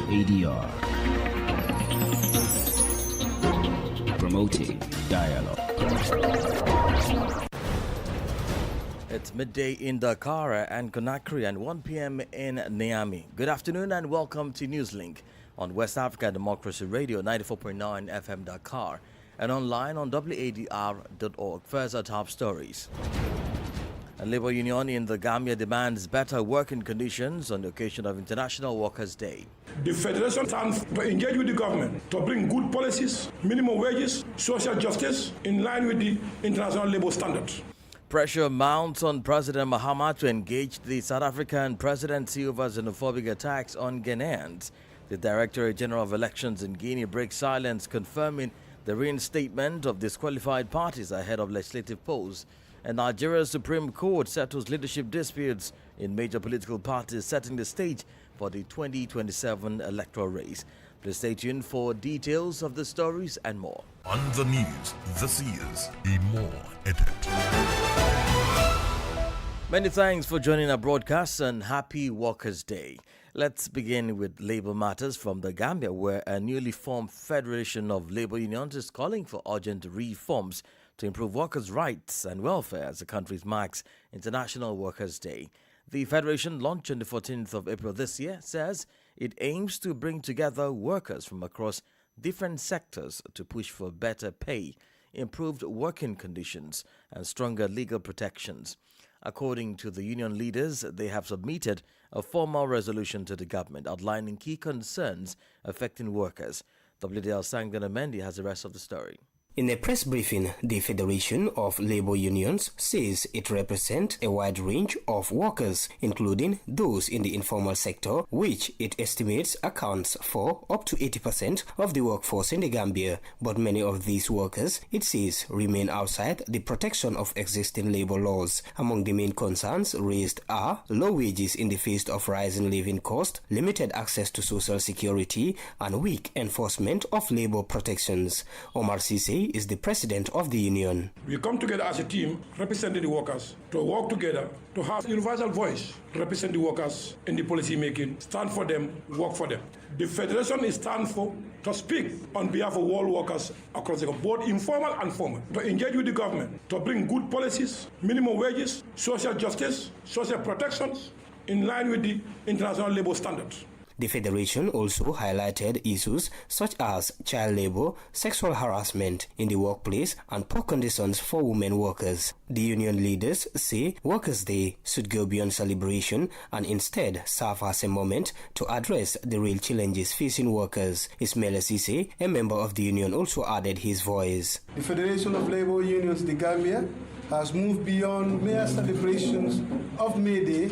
ADR. Promoting dialogue. It's midday in Dakar and Conakry and 1 p.m. in Niamey. Good afternoon and welcome to Newslink on West Africa Democracy Radio 94.9 FM Dakar and online on wadr.org. First, our top stories. A labor union in the Gambia demands better working conditions on the occasion of International Workers' Day. The Federation stands to engage with the government to bring good policies, minimum wages, social justice in line with the international labor standards. Pressure mounts on President Mahama to engage the South African presidency over xenophobic attacks on Ghanaians. The Directorate General of Elections in Guinea breaks silence, confirming the reinstatement of disqualified parties ahead of legislative polls. And Nigeria's Supreme Court settles leadership disputes in major political parties, setting the stage for the 2027 electoral race. Please stay tuned for details of the stories and more. On the news, this is a More Edit. Many thanks for joining our broadcast and happy Workers' Day. Let's begin with labor matters from the Gambia, where a newly formed Federation of Labor Unions is calling for urgent reforms to improve workers' rights and welfare as the country marks International Workers' Day. The Federation, launched on the 14th of April this year, says it aims to bring together workers from across different sectors to push for better pay, improved working conditions, and stronger legal protections. According to the union leaders, they have submitted a formal resolution to the government outlining key concerns affecting workers. WDL Sangana Mendy has the rest of the story. In a press briefing, the Federation of Labor Unions says it represents a wide range of workers, including those in the informal sector, which it estimates accounts for up to 80% of the workforce in the Gambia. But many of these workers, it says, remain outside the protection of existing labor laws. Among the main concerns raised are low wages in the face of rising living costs, limited access to social security, and weak enforcement of labor protections. Omar Sise is the president of the union. We come together as a team representing the workers to work together to have a universal voice, represent the workers in the policy making, stand for them, work for them. The Federation is stand for to speak on behalf of all workers across the country, both informal and formal, to engage with the government, to bring good policies, minimum wages, social justice, social protections in line with the international labor standards. The Federation also highlighted issues such as child labor, sexual harassment in the workplace, and poor conditions for women workers. The union leaders say Workers' Day should go beyond celebration and instead serve as a moment to address the real challenges facing workers. Ismail Sise, a member of the union, also added his voice. The Federation of Labor Unions, the Gambia, has moved beyond mere celebrations of May Day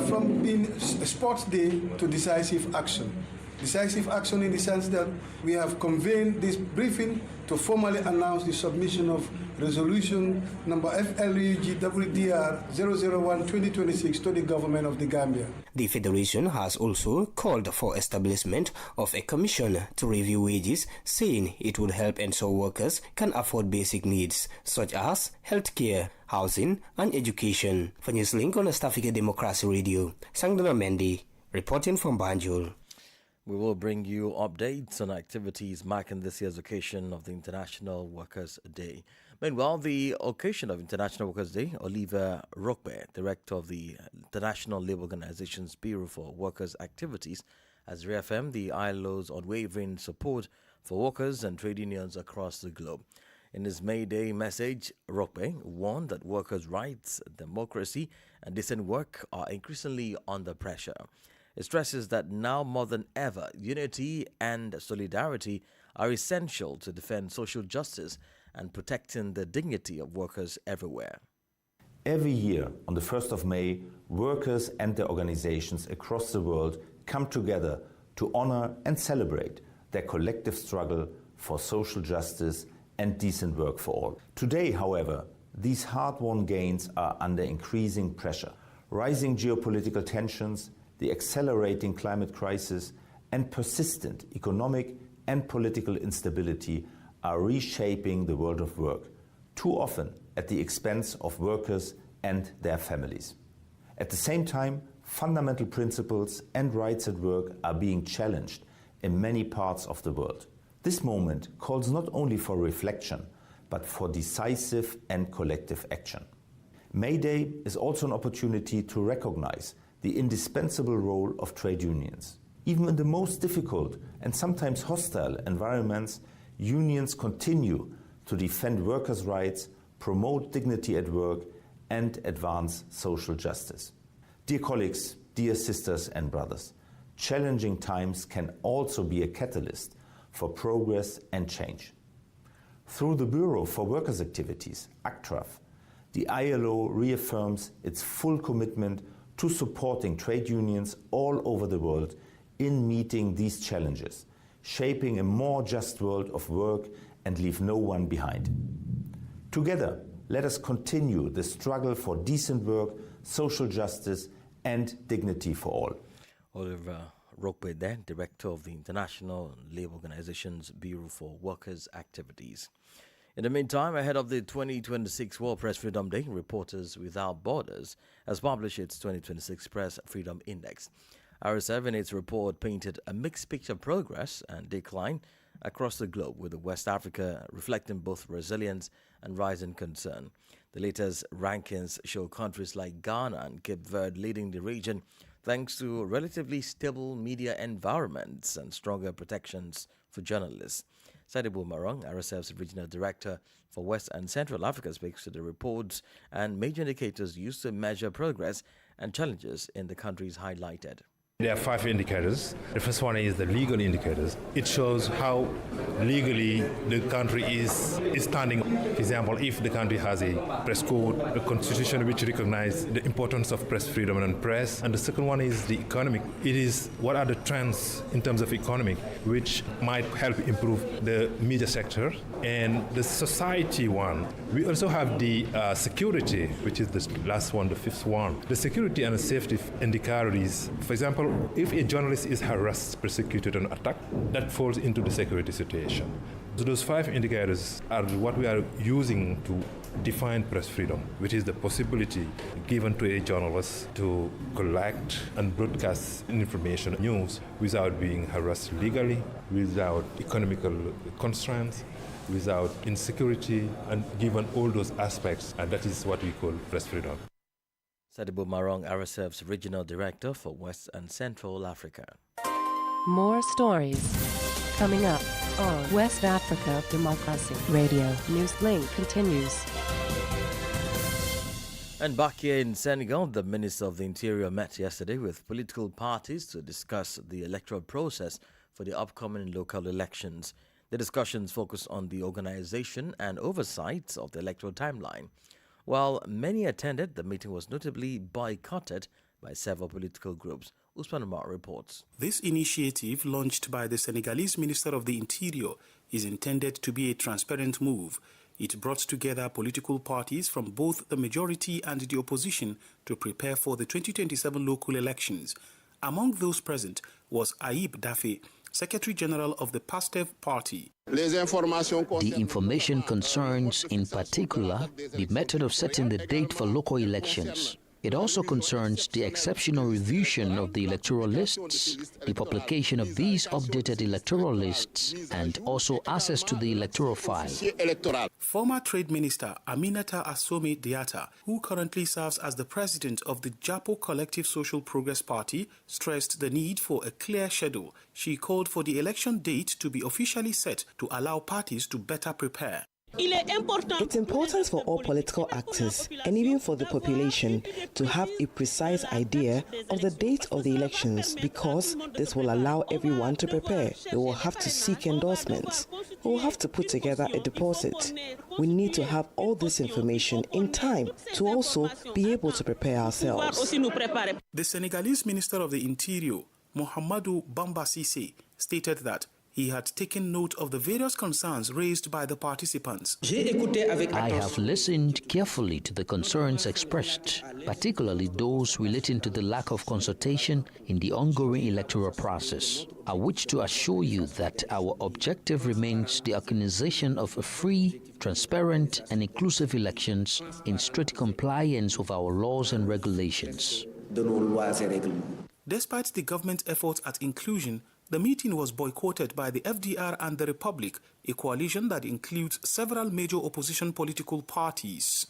from being a sports day to decisive action. Decisive action in the sense that we have convened this briefing to formally announce the submission of resolution number FLUGWDR 001-2026 to the government of the Gambia. The Federation has also called for establishment of a commission to review wages, saying it would help ensure workers can afford basic needs such as healthcare, housing, and education. For Newslink on West Africa Democracy Radio, Sangdana Mendy, reporting from Banjul. We will bring you updates on activities marking this year's occasion of the International Workers' Day. Meanwhile, the occasion of International Workers' Day, Oliver Rokbe, Director of the International Labour Organization's Bureau for Workers' Activities, has reaffirmed the ILO's unwavering support for workers and trade unions across the globe. In his May Day message, Rokbe warned that workers' rights, democracy, and decent work are increasingly under pressure. It stresses that now more than ever, unity and solidarity are essential to defend social justice and protecting the dignity of workers everywhere. Every year, on the 1st of May, workers and their organizations across the world come together to honor and celebrate their collective struggle for social justice and decent work for all. Today, however, these hard-won gains are under increasing pressure. Rising geopolitical tensions, the accelerating climate crisis, and persistent economic and political instability are reshaping the world of work, too often at the expense of workers and their families. At the same time, fundamental principles and rights at work are being challenged in many parts of the world. This moment calls not only for reflection, but for decisive and collective action. May Day is also an opportunity to recognize the indispensable role of trade unions. Even in the most difficult and sometimes hostile environments, unions continue to defend workers' rights, promote dignity at work, and advance social justice. Dear colleagues, dear sisters and brothers, challenging times can also be a catalyst for progress and change. Through the Bureau for Workers' Activities, ACTRAF, the ILO reaffirms its full commitment to supporting trade unions all over the world in meeting these challenges, shaping a more just world of work and leave no one behind. Together, let us continue the struggle for decent work, social justice, and dignity for all. Oliver Roquet there, Director of the International Labour Organization's Bureau for Workers' Activities. In the meantime, ahead of the 2026 World Press Freedom Day, Reporters Without Borders has published its 2026 Press Freedom Index. RSF in its report painted a mixed picture of progress and decline across the globe, with West Africa reflecting both resilience and rising concern. The latest rankings show countries like Ghana and Cape Verde leading the region thanks to relatively stable media environments and stronger protections for journalists. Sadibou Marong, RSF's Regional Director for West and Central Africa, speaks to the reports and major indicators used to measure progress and challenges in the countries highlighted. There are 5 indicators. The first one is the legal indicators. It shows how legally the country is standing. For example, if the country has a press code, a constitution which recognizes the importance of press freedom and press. And the second one is the economic. It is what are the trends in terms of economic which might help improve the media sector. And the society one, we also have the security, which is the last one, the 5th one. The security and the safety indicators, for example, if a journalist is harassed, persecuted, and attacked, that falls into the security situation. So those 5 indicators are what we are using to define press freedom, which is the possibility given to a journalist to collect and broadcast information, news, without being harassed legally, without economical constraints, without insecurity, and given all those aspects, and that is what we call press freedom. Sadibou Marong, RSF's Regional Director for West and Central Africa. More stories coming up on West Africa Democracy Radio. Newslink continues. And back here in Senegal, the Minister of the Interior met yesterday with political parties to discuss the electoral process for the upcoming local elections. The discussions focused on the organization and oversight of the electoral timeline. While many attended, the meeting was notably boycotted by several political groups. Usman Umar reports. This initiative, launched by the Senegalese Minister of the Interior, is intended to be a transparent move. It brought together political parties from both the majority and the opposition to prepare for the 2027 local elections. Among those present was Aïb Daffé, Secretary General of the PASTEF party. The information concerns, in particular, the method of setting the date for local elections. It also concerns the exceptional revision of the electoral lists, the publication of these updated electoral lists, and also access to the electoral file. Former Trade Minister Aminata Assome Diatta, who currently serves as the president of the Japo Collective Social Progress Party, stressed the need for a clear schedule. She called for the election date to be officially set to allow parties to better prepare. It's important for all political actors and even for the population to have a precise idea of the date of the elections, because this will allow everyone to prepare. They will have to seek endorsements. We will have to put together a deposit. We need to have all this information in time to also be able to prepare ourselves. The Senegalese Minister of the Interior, Mohamedou Bamba Cissé, stated that he had taken note of the various concerns raised by the participants. I have listened carefully to the concerns expressed, particularly those relating to the lack of consultation in the ongoing electoral process. I wish to assure you that our objective remains the organization of a free, transparent and inclusive elections in strict compliance with our laws and regulations. de nos lois et règlements. Despite the government's efforts at inclusion, the meeting was boycotted by the FDR and the Republic, a coalition that includes several major opposition political parties.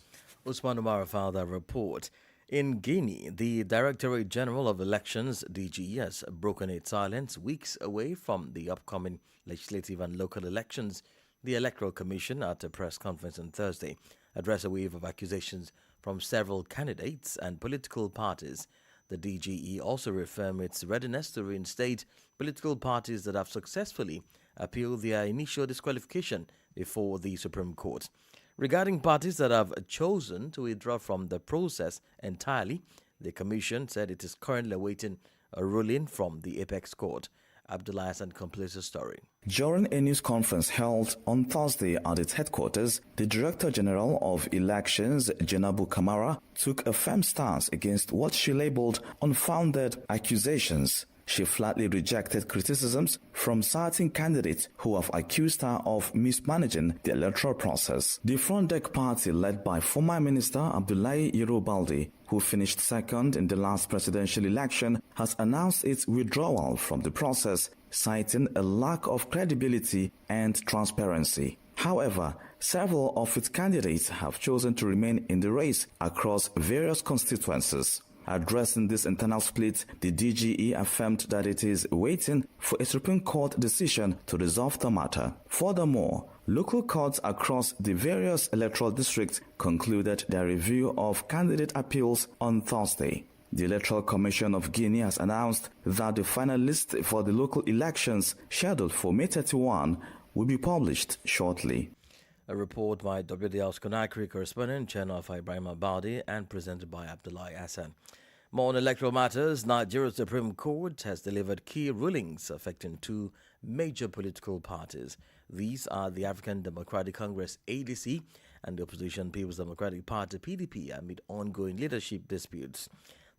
Usman Umar filed a report. In Guinea, the Directorate General of Elections, DGE, has broken its silence weeks away from the upcoming legislative and local elections. The Electoral Commission, at a press conference on Thursday, addressed a wave of accusations from several candidates and political parties. The DGE also reaffirmed its readiness to reinstate political parties that have successfully appealed their initial disqualification before the Supreme Court. Regarding parties that have chosen to withdraw from the process entirely, the Commission said it is currently awaiting a ruling from the Apex Court. Abdullah Hassan completes the story. During a news conference held on Thursday at its headquarters, the Director General of Elections, Jenabu Kamara, took a firm stance against what she labeled unfounded accusations. She flatly rejected criticisms from certain candidates who have accused her of mismanaging the electoral process. The Front Deck Party, led by former Minister Abdullahi Yerobaldi, who finished second in the last presidential election, has announced its withdrawal from the process, citing a lack of credibility and transparency. However, several of its candidates have chosen to remain in the race across various constituencies. Addressing this internal split, the DGE affirmed that it is waiting for a Supreme Court decision to resolve the matter. Furthermore, local courts across the various electoral districts concluded their review of candidate appeals on Thursday. The Electoral Commission of Guinea has announced that the final list for the local elections, scheduled for May 31, will be published shortly. A report by WDL's Conakry correspondent, Channel of Ibrahim Abadi, and presented by Abdullah Hassan. More on electoral matters, Nigeria's Supreme Court has delivered key rulings affecting two major political parties. These are the African Democratic Congress, ADC, and the opposition People's Democratic Party, PDP, amid ongoing leadership disputes.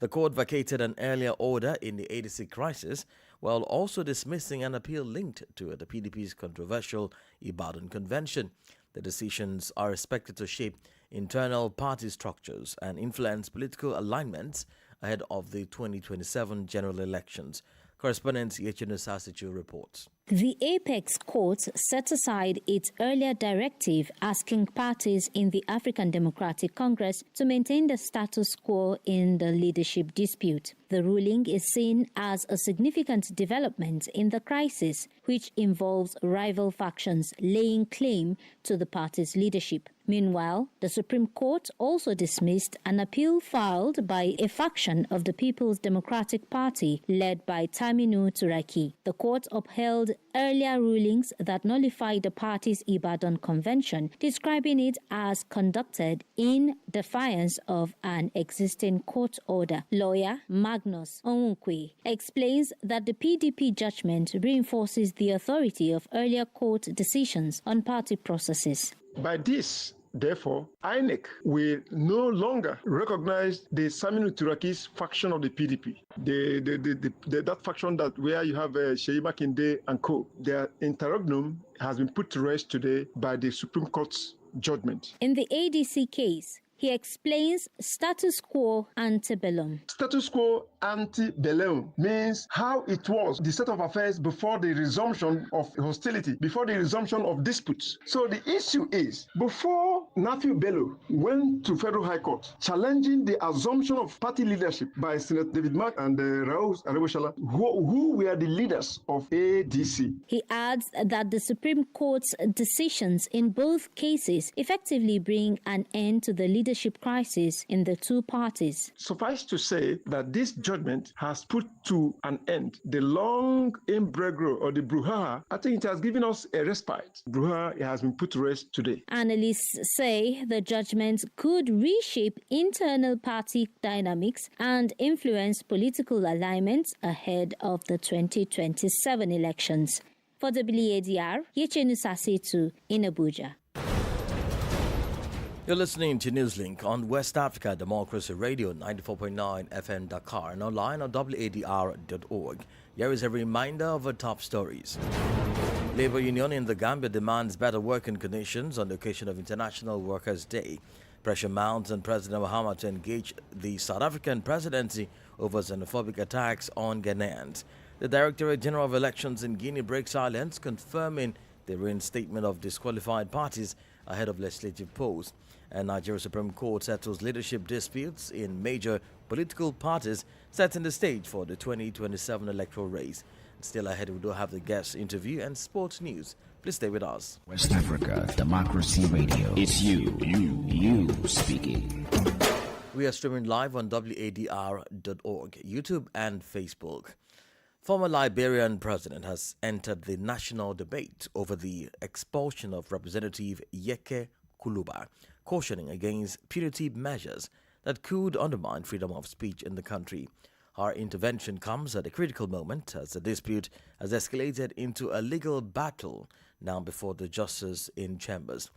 The court vacated an earlier order in the ADC crisis, while also dismissing an appeal linked to the PDP's controversial Ibadan Convention. The decisions are expected to shape internal party structures and influence political alignments ahead of the 2027 general elections. Correspondent Yechino Sasichu reports. The Apex Court set aside its earlier directive asking parties in the African Democratic Congress to maintain the status quo in the leadership dispute. The ruling is seen as a significant development in the crisis, which involves rival factions laying claim to the party's leadership. Meanwhile, the Supreme Court also dismissed an appeal filed by a faction of the People's Democratic Party led by Taminu Turaki. The court upheld earlier rulings that nullified the party's Ibadan Convention, describing it as conducted in defiance of an existing court order. Lawyer Magnus Onwukwe explains that the PDP judgment reinforces the authority of earlier court decisions on party processes. By this, therefore, INEC will no longer recognize the Saminu Turaki's faction of the PDP. That faction where you have Sheyi Makinde and co. Their interregnum has been put to rest today by the Supreme Court's judgment. In the ADC case, he explains status quo antebellum. Status quo antebellum means how it was, the state of affairs before the resumption of hostility, before the resumption of disputes. So the issue is, before Nafiu Bello went to Federal High Court challenging the assumption of party leadership by Senator David Mark and Raoul Areboshala, who were the leaders of ADC. He adds that the Supreme Court's decisions in both cases effectively bring an end to the leadership crisis in the two parties. Suffice to say that this judgment has put to an end the long imbroglio or the brouhaha. I think it has given us a respite. Brouhaha has been put to rest today. Analysts say the judgment could reshape internal party dynamics and influence political alignments ahead of the 2027 elections. For WADR, Yechenu Sasetu in Abuja. You're listening to Newslink on West Africa Democracy Radio 94.9 FM Dakar and online on wadr.org. Here is a reminder of our top stories. Labour Union in the Gambia demands better working conditions on the occasion of International Workers' Day. Pressure mounts on President Mahama to engage the South African presidency over xenophobic attacks on Ghanaians. The Directorate General of Elections in Guinea breaks silence, confirming the reinstatement of disqualified parties ahead of legislative polls. And Nigeria Supreme Court settles leadership disputes in major political parties, setting the stage for the 2027 electoral race. Still ahead, we do have the guest interview and sports news. Please stay with us. West Africa Democracy Radio. It's you speaking. We are streaming live on wadr.org, YouTube and Facebook. Former Liberian president has entered the national debate over the expulsion of Representative Yeke Kuluba, cautioning against punitive measures that could undermine freedom of speech in the country. Our intervention comes at a critical moment as the dispute has escalated into a legal battle now before the justice in chambers.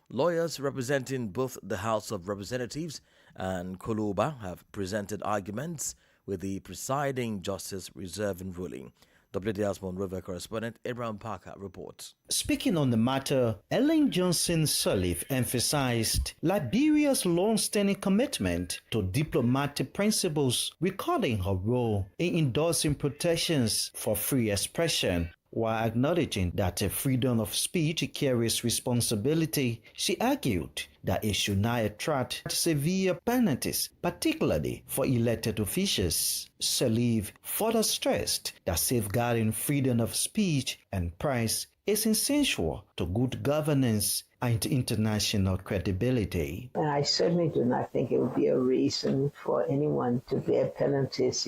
Lawyers representing both the House of Representatives and Kuluba have presented arguments with the presiding justice reserving ruling. WDR's Monrovia correspondent Abraham Parker reports. Speaking on the matter, Ellen Johnson Sirleaf emphasized Liberia's long-standing commitment to diplomatic principles, recalling her role in endorsing protections for free expression. While acknowledging that freedom of speech carries responsibility, she argued that it should not attract severe penalties, particularly for elected officials. Sirleaf further stressed that safeguarding freedom of speech and press is essential to good governance and international credibility. And I certainly do not think it would be a reason for anyone to bear penalties,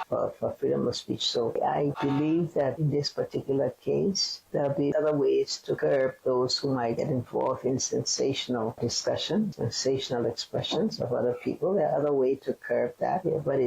for freedom of speech. So I believe that in this particular case, there'll be other ways to curb those who might get involved in sensational discussions, sensational expressions of other people. There are other ways to curb that. Yeah, but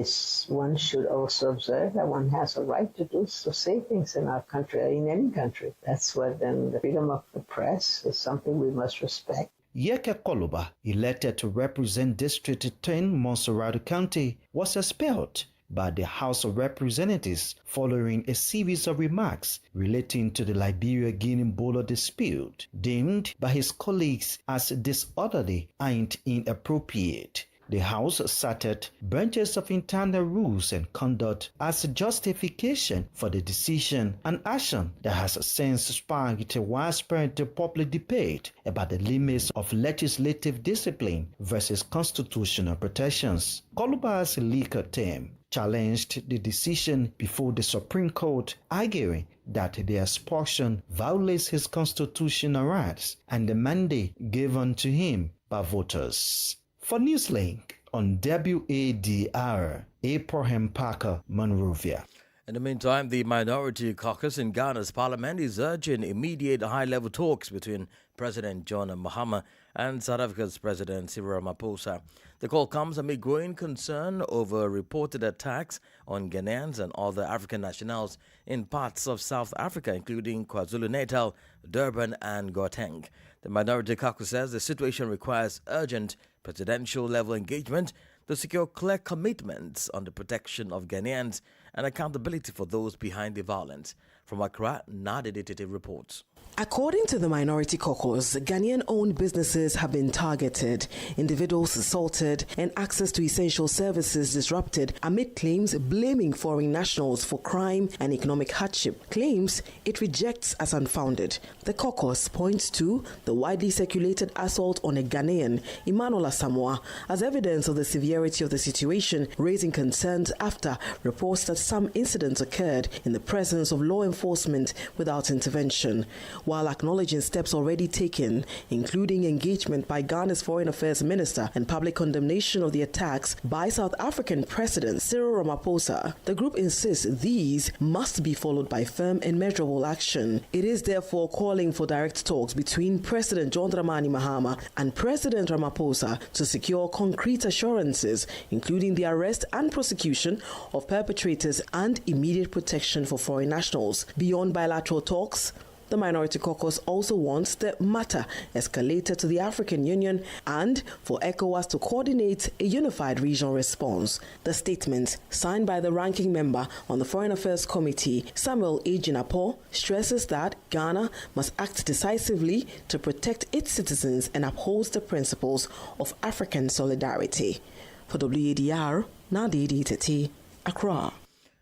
one should also observe that one has a right to say things in our country, or in any country. That's what then the freedom of the press is something we must respect. Yeke Kuluba, elected to represent District 10 Monserrate County, was expelled by the House of Representatives following a series of remarks relating to the Liberia-Guinea border dispute, deemed by his colleagues as disorderly and inappropriate. The House cited branches of internal rules and conduct as a justification for the decision, an action that has since sparked a widespread public debate about the limits of legislative discipline versus constitutional protections. Kuluba's legal team challenged the decision before the Supreme Court, arguing that the expulsion violates his constitutional rights and the mandate given to him by voters. For Newslink on WADR, Abraham Parker, Monrovia. In the meantime, the Minority Caucus in Ghana's parliament is urging immediate high-level talks between President John Mahama and South Africa's President Cyril Ramaphosa. The call comes amid growing concern over reported attacks on Ghanaians and other African nationals in parts of South Africa, including KwaZulu-Natal, Durban and Gauteng. The Minority Caucus says the situation requires urgent presidential-level engagement to secure clear commitments on the protection of Ghanaians and accountability for those behind the violence. From Accra, Nadia Detective reports. According to the Minority Caucus, Ghanaian-owned businesses have been targeted, individuals assaulted, and access to essential services disrupted amid claims blaming foreign nationals for crime and economic hardship, claims it rejects as unfounded. The caucus points to the widely circulated assault on a Ghanaian, Emmanuel Asamoah, as evidence of the severity of the situation, raising concerns after reports that some incidents occurred in the presence of law enforcement without intervention. While acknowledging steps already taken, including engagement by Ghana's Foreign Affairs Minister and public condemnation of the attacks by South African President Cyril Ramaphosa, the group insists these must be followed by firm and measurable action. It is therefore calling for direct talks between President John Dramani Mahama and President Ramaphosa to secure concrete assurances, including the arrest and prosecution of perpetrators and immediate protection for foreign nationals. Beyond bilateral talks, the Minority Caucus also wants the matter escalated to the African Union and for ECOWAS to coordinate a unified regional response. The statement, signed by the ranking member on the Foreign Affairs Committee, Samuel A. Jinapor, stresses that Ghana must act decisively to protect its citizens and uphold the principles of African solidarity. For WADR, Nadia Tete, Accra.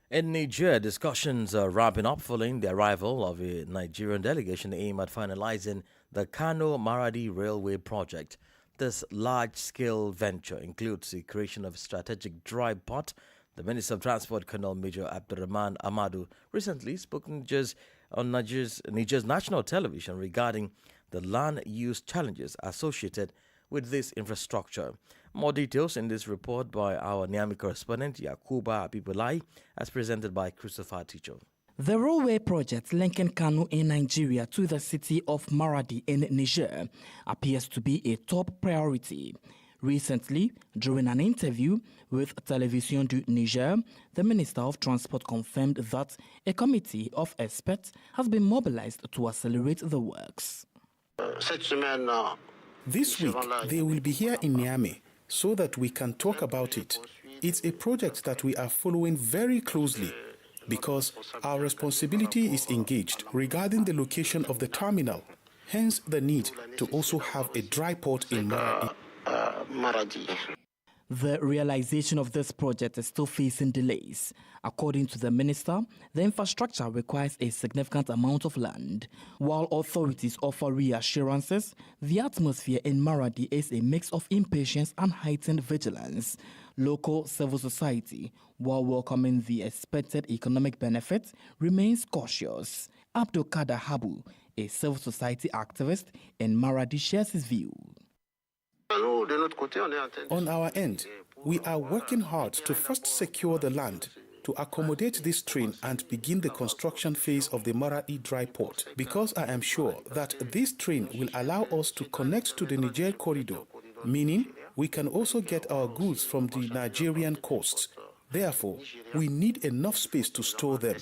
In Niger, discussions are wrapping up following the arrival of a Nigerian delegation aimed at finalizing the Kano-Maradi Railway project. This large-scale venture includes the creation of a strategic dry port. The Minister of Transport, Colonel Major Abdurrahman Amadou, recently spoke on Niger's national television regarding the land use challenges associated with this infrastructure. More details in this report by our Niamey correspondent Yakuba Abibulai, as presented by Christopher Ticho. The railway project linking Kano in Nigeria to the city of Maradi in Niger appears to be a top priority. Recently, during an interview with Television du Niger, the Minister of Transport confirmed that a committee of experts has been mobilized to accelerate the works. This week, they will be here in Niamey so that we can talk about it. It's a project that we are following very closely because our responsibility is engaged regarding the location of the terminal, hence the need to also have a dry port in Maradi. The realization of this project is still facing delays. According to the minister, the infrastructure requires a significant amount of land. While authorities offer reassurances, the atmosphere in Maradi is a mix of impatience and heightened vigilance. Local civil society, while welcoming the expected economic benefits, remains cautious. Abdul Kader Habu, a civil society activist in Maradi, shares his view. On our end, we are working hard to first secure the land to accommodate this train and begin the construction phase of the Maradi dry port, because I am sure that this train will allow us to connect to the Niger corridor, meaning we can also get our goods from the Nigerian coasts. Therefore, we need enough space to store them.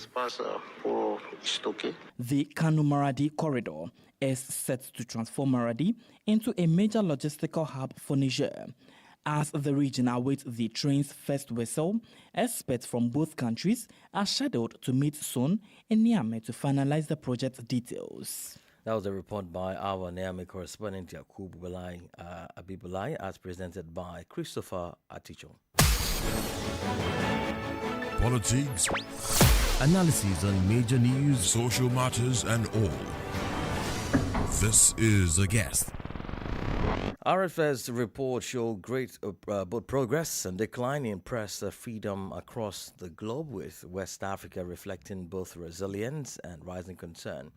The Kano-Maradi corridor is set to transform Maradi into a major logistical hub for Niger. As the region awaits the train's first whistle, experts from both countries are scheduled to meet soon in Niamey to finalize the project details. That was a report by our Niamey correspondent Yakubu Abibulai, as presented by Christopher Aticho. Politics, analyses on major news, social matters, and all. This is A Guest. RFS report show great both progress and decline in press freedom across the globe, with West Africa reflecting both resilience and rising concern.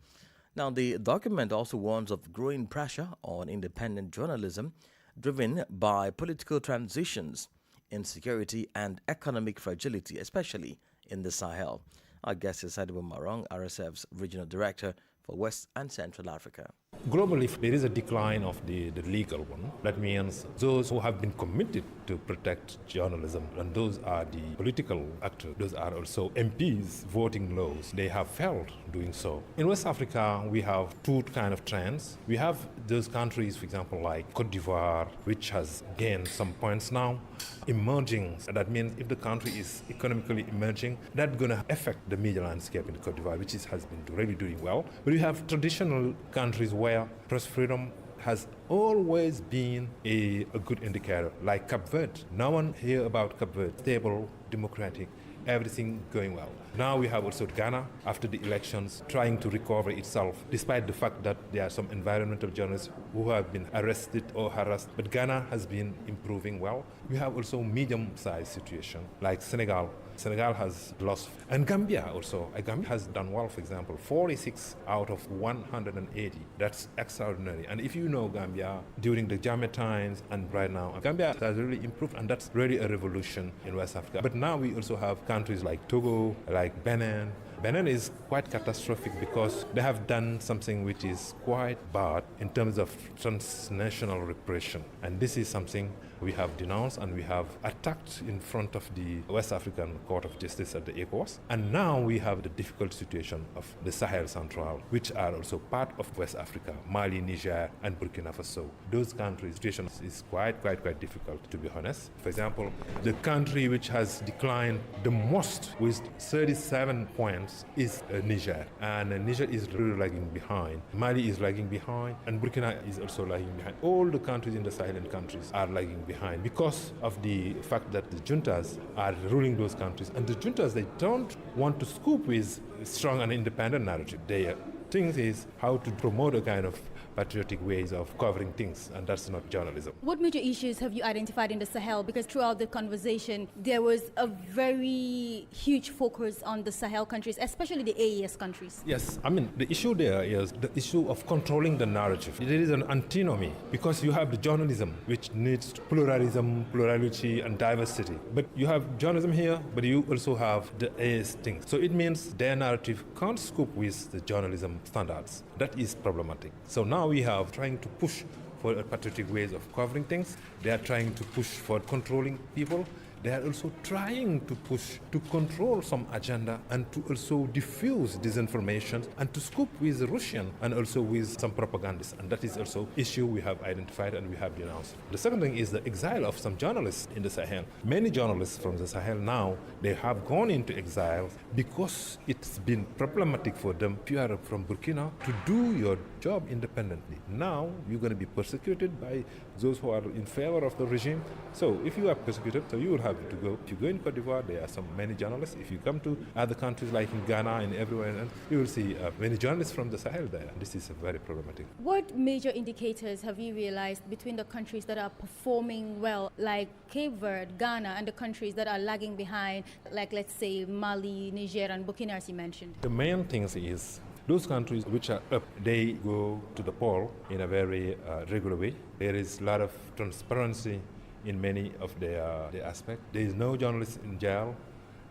Now, the document also warns of growing pressure on independent journalism driven by political transitions, insecurity, and economic fragility, especially in the Sahel. Our guest is Sadibu Marong, RSF's Regional Director for West and Central Africa. Globally, there is a decline of the legal one. That means those who have been committed to protect journalism, and those are the political actors, those are also MPs voting laws. They have failed doing so. In West Africa, we have two kind of trends. We have those countries, for example, like Cote d'Ivoire, which has gained some points now, emerging. That means if the country is economically emerging, that's going to affect the media landscape in Cote d'Ivoire, which has been really doing well. But we have traditional countries where press freedom has always been a good indicator, like Cape Verde. No one hear about Cape Verde. Stable, democratic, everything going well. Now we have also Ghana, after the elections, trying to recover itself, despite the fact that there are some environmental journalists who have been arrested or harassed. But Ghana has been improving well. We have also medium-sized situation, like Senegal. Senegal has lost. And Gambia also. Gambia has done well, for example, 46 out of 180. That's extraordinary. And if you know Gambia, during the Jammeh times and right now, Gambia has really improved, and that's really a revolution in West Africa. But now we also have countries like Togo, like Benin. Benin is quite catastrophic because they have done something which is quite bad in terms of transnational repression. And this is something we have denounced and we have attacked in front of the West African Court of Justice at the ECOWAS. And now we have the difficult situation of the Sahel Central, which are also part of West Africa, Mali, Niger, and Burkina Faso. Those countries' situation is quite difficult, to be honest. For example, the country which has declined the most with 37 points is Niger. And Niger is really lagging behind. Mali is lagging behind, and Burkina is also lagging behind. All the countries in the Sahelan countries are lagging behind because of the fact that the juntas are ruling those countries. And the juntas, they don't want to scoop with strong and independent narrative. Their thing is how to promote a kind of patriotic ways of covering things, and that's not journalism. What major issues have you identified in the Sahel? Because throughout the conversation, there was a very huge focus on the Sahel countries, especially the AES countries. Yes, I mean, the issue there is the issue of controlling the narrative. There is an antinomy because you have the journalism, which needs pluralism, plurality, and diversity. But you have journalism here, but you also have the AES thing. So it means their narrative can't scoop with the journalism standards. That is problematic. So now we have trying to push for patriotic ways of covering things. They are trying to push for controlling people. They are also trying to push to control some agenda and to also diffuse disinformation and to scoop with Russian and also with some propagandists. And that is also issue we have identified and we have denounced. The second thing is the exile of some journalists in the Sahel. Many journalists from the Sahel now, they have gone into exile because it's been problematic for them, if you are from Burkina, to do your job independently. Now you're going to be persecuted by those who are in favor of the regime. So if you are persecuted, so you will have to go. If you go in Cote d'Ivoire, there are many journalists. If you come to other countries like in Ghana and everywhere else, you will see many journalists from the Sahel there. This is very problematic. What major indicators have you realized between the countries that are performing well, like Cape Verde, Ghana, and the countries that are lagging behind, like let's say Mali, Niger, and Burkina, as you mentioned? The main thing is those countries which are up, they go to the poll in a very regular way. There is a lot of transparency in many of their aspects. There is no journalist in jail,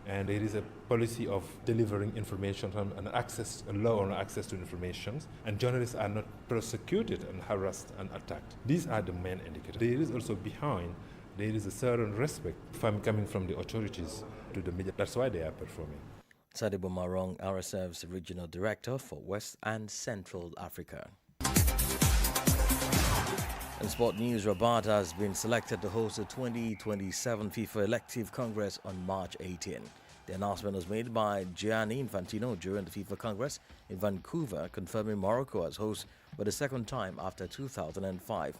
and there is a policy of delivering information and access, a law on access to information, and journalists are not persecuted and harassed and attacked. These are the main indicators. There is also there is a certain respect coming from the authorities to the media. That's why they are performing. Sadibou Marong, RSF's Regional Director for West and Central Africa. In sport news, Rabat has been selected to host the 2027 FIFA Elective Congress on March 18. The announcement was made by Gianni Infantino during the FIFA Congress in Vancouver, confirming Morocco as host for the second time after 2005.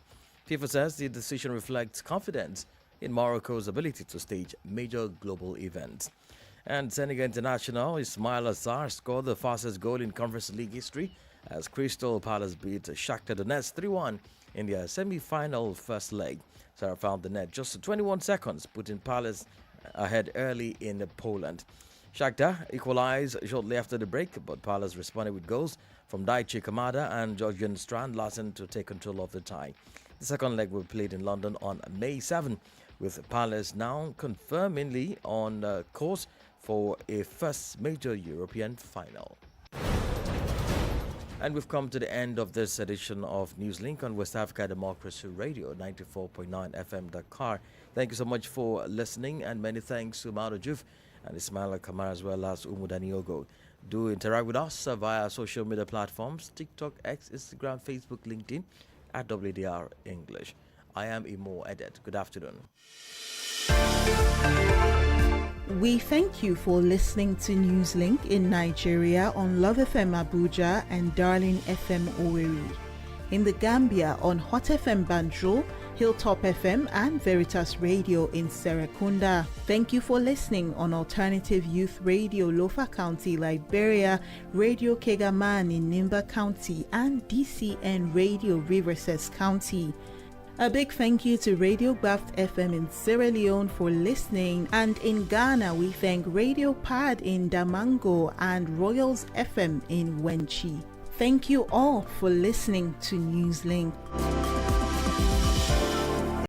FIFA says the decision reflects confidence in Morocco's ability to stage major global events. And Senegal international Ismail Assar scored the fastest goal in Conference League history as Crystal Palace beat Shakhtar Donetsk 3-1 in their semi-final first leg. Sarah found the net just 21 seconds, putting Palace ahead early in Poland. Shakhtar equalized shortly after the break, but Palace responded with goals from Daichi Kamada and Georgian Strand Larsen to take control of the tie. The second leg will be played in London on May 7, with Palace now confirmingly on course for a first major European final. And we've come to the end of this edition of Newslink on West Africa Democracy Radio, 94.9 FM Dakar. Thank you so much for listening, and many thanks to Mauro Juf and Ismail Kamara as well as Umudaniogo. Do interact with us via social media platforms, TikTok, X, Instagram, Facebook, LinkedIn, at WDR English. I am Imo Edet. Good afternoon. We thank you for listening to Newslink in Nigeria on Love FM Abuja and Darling FM Owerri. In the Gambia on Hot FM Banjul, Hilltop FM and Veritas Radio in Serekunda. Thank you for listening on Alternative Youth Radio Lofa County, Liberia, Radio Kegaman in Nimba County, and DCN Radio Riverses County. A big thank you to Radio Baft FM in Sierra Leone for listening, and in Ghana we thank Radio Pad in Damango and Royals FM in Wenchi. Thank you all for listening to Newslink.